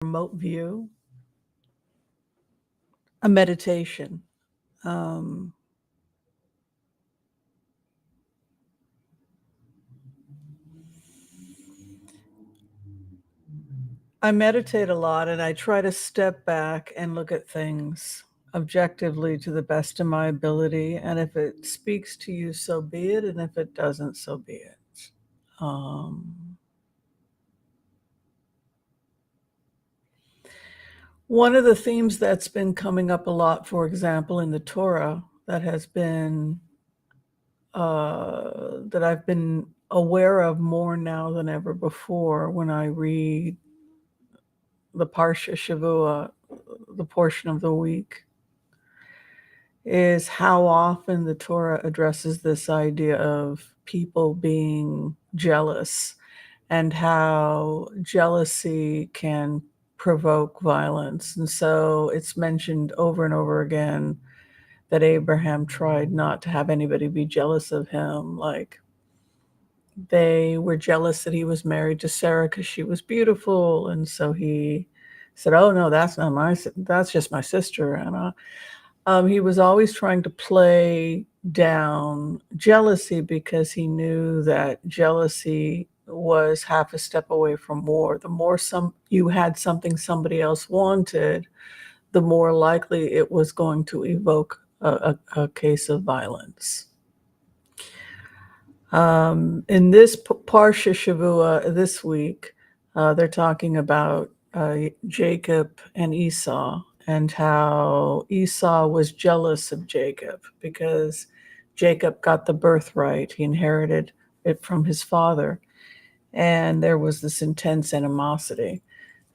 remote view, a meditation. Um, I meditate a lot and I try to step back and look at things objectively to the best of my ability. And if it speaks to you, so be it. And if it doesn't, so be it. Um, One of the themes that's been coming up a lot, for example, in the Torah, that I've been aware of more now than ever before when I read the Parsha Shavua, the portion of the week, is how often the Torah addresses this idea of people being jealous and how jealousy can provoke violence. And so it's mentioned over and over again that Abraham tried not to have anybody be jealous of him. Like they were jealous that he was married to Sarah because she was beautiful. And so he said, "Oh, no, that's just my sister." And he was always trying to play down jealousy because he knew that jealousy was half a step away from war. The more you had something somebody else wanted, the more likely it was going to evoke a case of violence. In this Parsha Shavua this week, they're talking about Jacob and Esau and how Esau was jealous of Jacob because Jacob got the birthright. He inherited it from his father. And there was this intense animosity.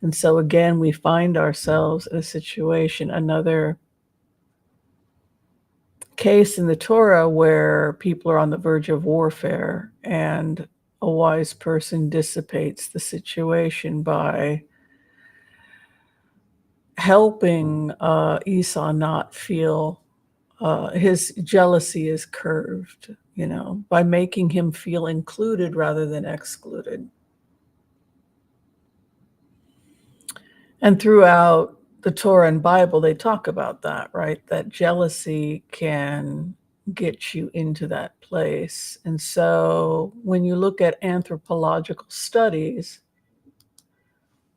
And so again, we find ourselves in a situation, another case in the Torah where people are on the verge of warfare and a wise person dissipates the situation by helping Esau not feel his jealousy is curved, by making him feel included rather than excluded. And throughout the Torah and Bible, they talk about that, right? That jealousy can get you into that place. And so when you look at anthropological studies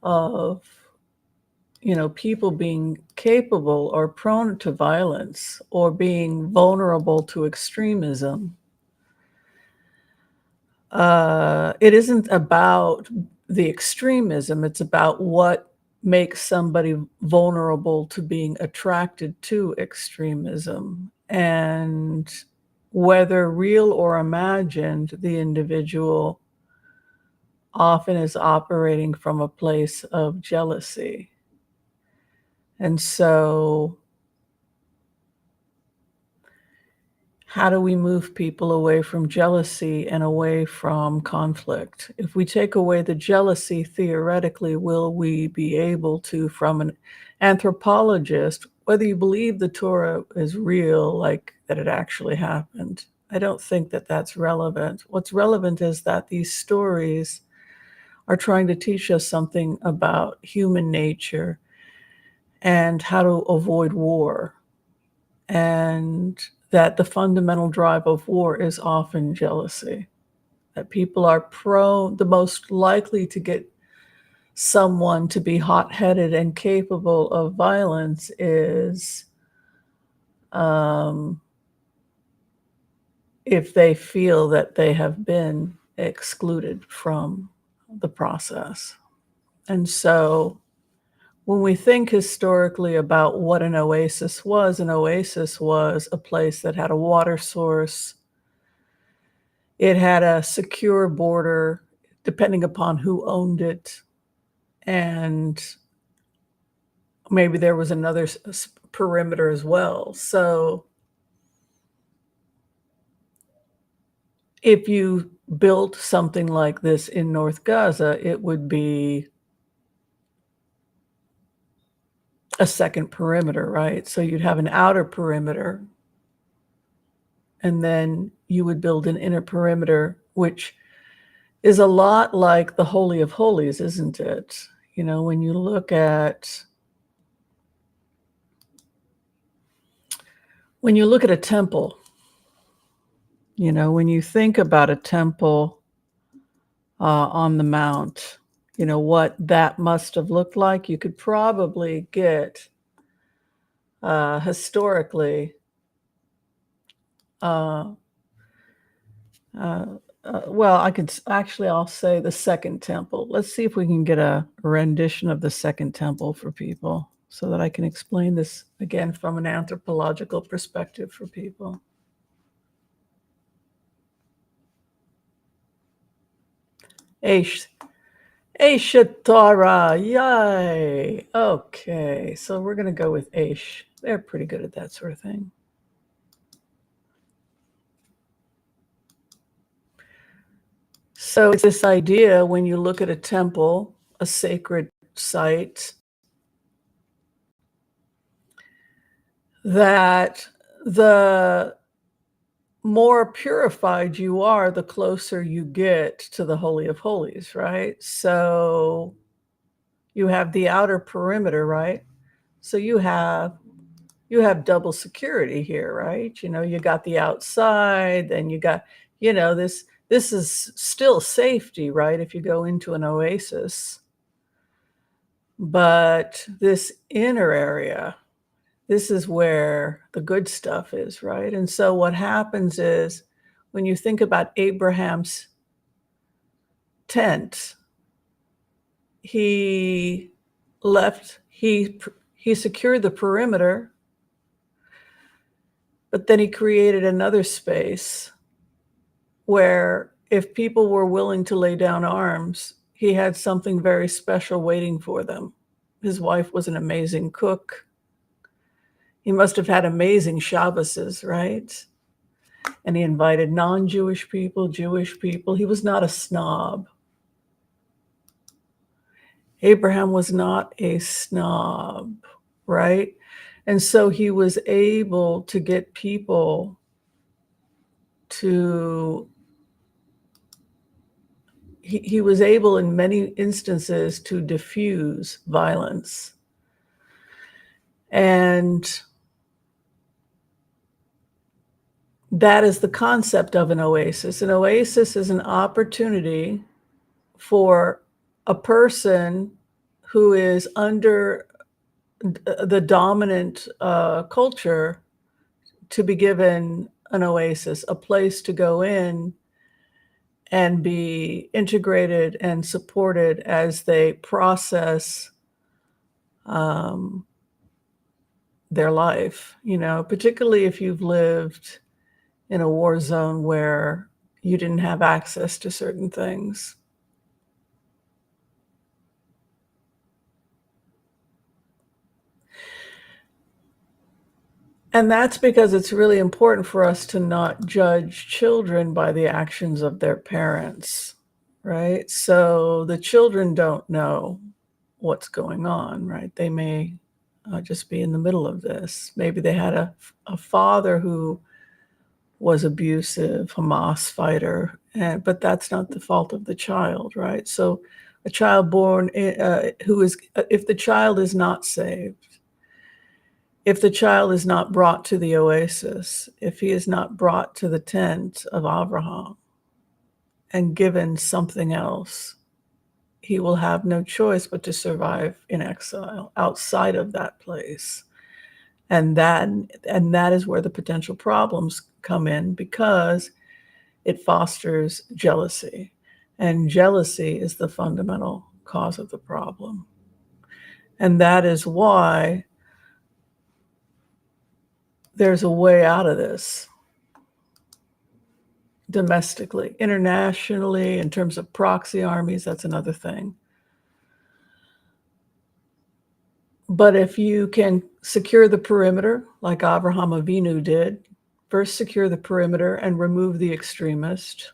of, people being capable or prone to violence or being vulnerable to extremism, it isn't about the extremism, it's about what makes somebody vulnerable to being attracted to extremism. And whether real or imagined, the individual often is operating from a place of jealousy. And so how do we move people away from jealousy and away from conflict? If we take away the jealousy, theoretically, will we be able to, from an anthropologist, whether you believe the Torah is real, like that it actually happened, I don't think that that's relevant. What's relevant is that these stories are trying to teach us something about human nature and how to avoid war, and that the fundamental drive of war is often jealousy, that people are the most likely to get someone to be hot-headed and capable of violence is if they feel that they have been excluded from the process. And so when we think historically about what an oasis was a place that had a water source. It had a secure border, depending upon who owned it, and maybe there was another perimeter as well. So if you built something like this in North Gaza, it would be a second perimeter, right? So you'd have an outer perimeter, and then you would build an inner perimeter, which is a lot like the Holy of Holies, isn't it? You know, when you look at a temple, you know, when you think about a temple on the mount, you know, what that must have looked like, you could probably get historically uh, uh, well, actually, I'll say the second temple. Let's see if we can get a rendition of the second temple for people so that I can explain this again from an anthropological perspective for people. Aish, Aish Torah, yay! Okay, so we're gonna go with Aish. They're pretty good at that sort of thing. So it's this idea when you look at a temple, a sacred site, that the more purified you are, the closer you get to the Holy of Holies, right? So you have the outer perimeter, right? So you have double security here, right? You know, you got the outside, then you got, you know, this is still safety, right? If you go into an oasis, but this inner area, this is where the good stuff is, right? And so what happens is when you think about Abraham's tent, he left, he secured the perimeter, but then he created another space where if people were willing to lay down arms, he had something very special waiting for them. His wife was an amazing cook. He must have had amazing Shabbases, right? And he invited non-Jewish people, Jewish people. He was not a snob. Abraham was not a snob, right? And so he was able to get people to, he was able in many instances to diffuse violence. And that is the concept of an oasis. An oasis is an opportunity for a person who is under the dominant culture to be given an oasis, a place to go in and be integrated and supported as they process um, their life, you know, particularly if you've lived in a war zone where you didn't have access to certain things. And that's because it's really important for us to not judge children by the actions of their parents, right? So the children don't know what's going on, right? They may just be in the middle of this. Maybe they had a father who was abusive, Hamas fighter, but that's not the fault of the child, right? So a child born who is, if the child is not saved, if the child is not brought to the oasis, if he is not brought to the tent of Abraham and given something else, he will have no choice but to survive in exile outside of that place. And that is where the potential problems come in because it fosters jealousy. And jealousy is the fundamental cause of the problem. And that is why there's a way out of this domestically. Internationally, in terms of proxy armies, that's another thing. But if you can secure the perimeter, like Avraham Avinu did, first secure the perimeter and remove the extremist,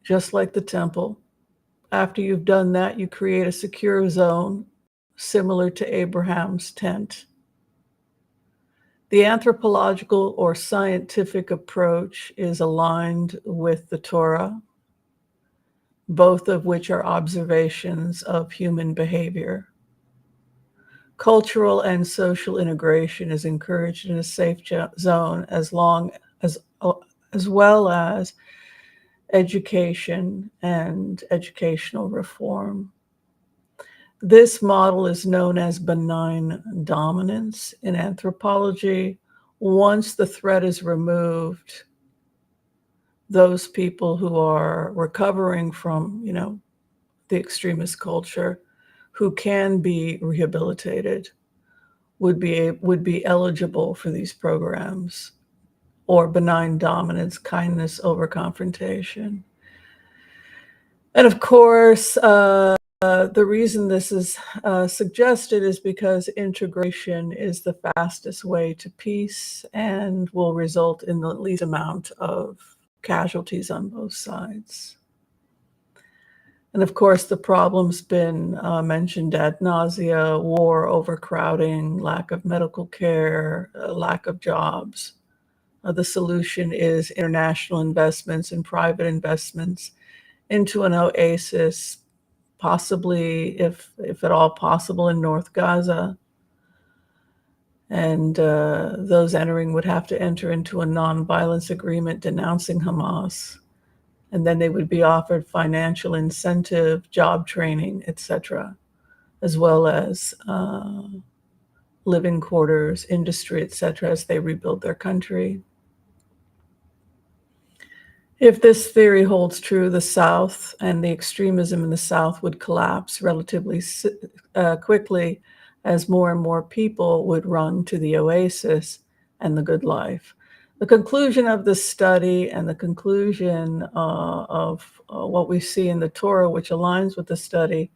just like the temple. After you've done that, you create a secure zone similar to Abraham's tent. The anthropological or scientific approach is aligned with the Torah. both of which are observations of human behavior. Cultural and social integration is encouraged in a safe zone as well as education and educational reform. This model is known as benign dominance in anthropology. Once the threat is removed, those people who are recovering from, the extremist culture, who can be rehabilitated, would be eligible for these programs, or benign dominance, kindness over confrontation. And of course, the reason this is suggested is because integration is the fastest way to peace and will result in the least amount of casualties on both sides. And of course, the problem's been mentioned ad nausea: war, overcrowding, lack of medical care, lack of jobs. The solution is international investments and private investments into an oasis, possibly, if at all possible, in North Gaza. And those entering would have to enter into a non-violence agreement denouncing Hamas. And then they would be offered financial incentive, job training, etc., as well as living quarters, industry, etc., as they rebuild their country. If this theory holds true, the South and the extremism in the South would collapse relatively quickly, as more and more people would run to the oasis and the good life. The conclusion of this study and the conclusion of what we see in the Torah, which aligns with the study,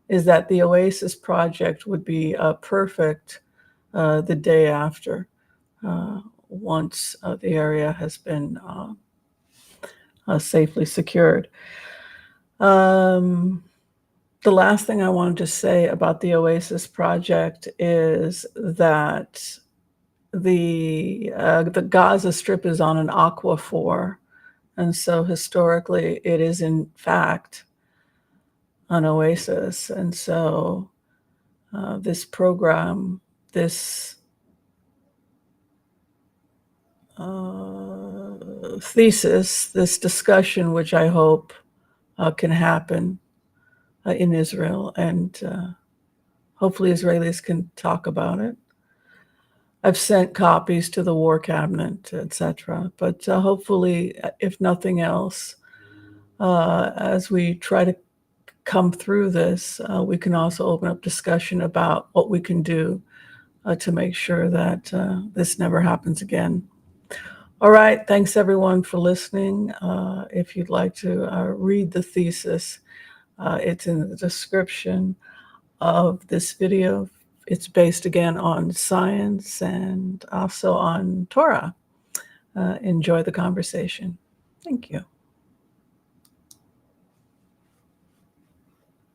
is that the Oasis project would be perfect the day after, once the area has been safely secured. The last thing I wanted to say about the Oasis project is that the Gaza Strip is on an aquifer, and so historically it is in fact an oasis. And so this program, this thesis, this discussion, which I hope can happen in Israel, and hopefully Israelis can talk about it. I've sent copies to the War Cabinet, etc. But hopefully, if nothing else, as we try to come through this, we can also open up discussion about what we can do to make sure that this never happens again. All right, thanks everyone for listening. If you'd like to read the thesis, it's in the description of this video. It's based again on science and also on Torah. Enjoy the conversation. Thank you.